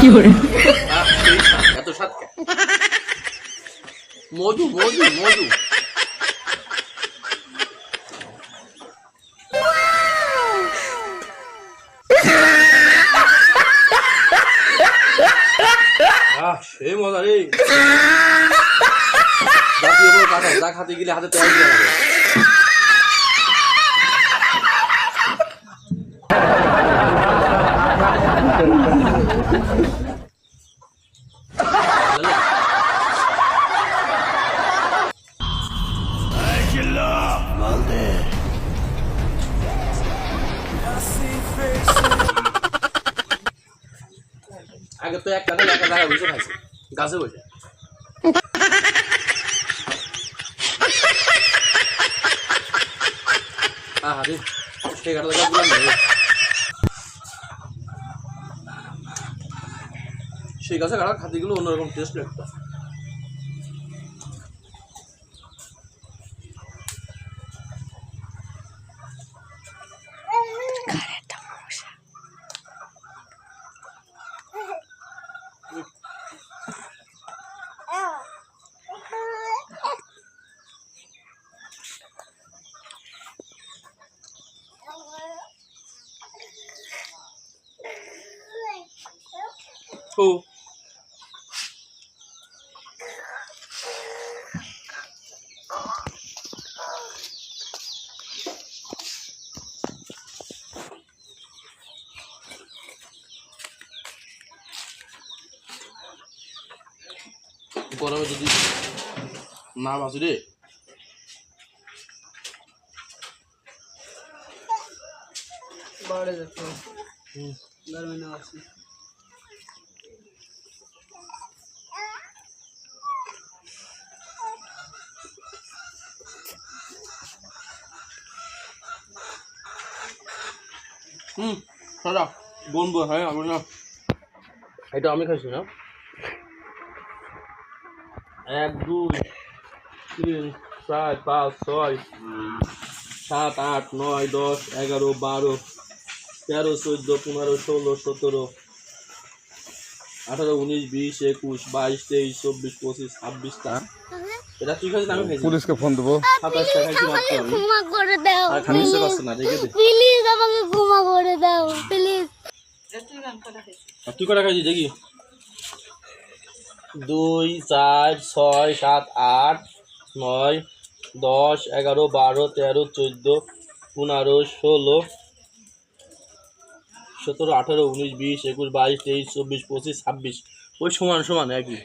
এত স্বাদ মধু মধু মধু সেই মজা রে যা খাতে গেলে হাতে তেল দিয়ে হবে আগে তো একটা জায়গায় বসে খাইছে গাছে বসে আরে সেই গাড়ি সেই গাছে গাড়া খাতে গেলে অন্যরকম টেস্ট লাগতো ও গরমে যদি না বাঁচি রে বাড়ে যেত গরমে না আসি সাদা বনবো হ্যাঁ আমি না এটা আমি খাইছি না 1 2 3 4 5 6 7 8 9 10 11 12 13 14 15 16 17 18 19 20 21 22 23 24 25 26 টা এটা তুই খাইছিস আমি খাইছি পুলিশকে ফোন দেবো 27 টা খাইছি মাত্র আমি ক্ষমা করে দাও আর খানিস করছ না রেখে দে প্লিজ আমাকে ক্ষমা করে দাও প্লিজ তুই কটা খাইছিস দেখি 2 4 6 7 8 9 10 11 12 13 14 15 16 17 18 19 20 21 22 23 24 25 26 ওই সমান সমান একই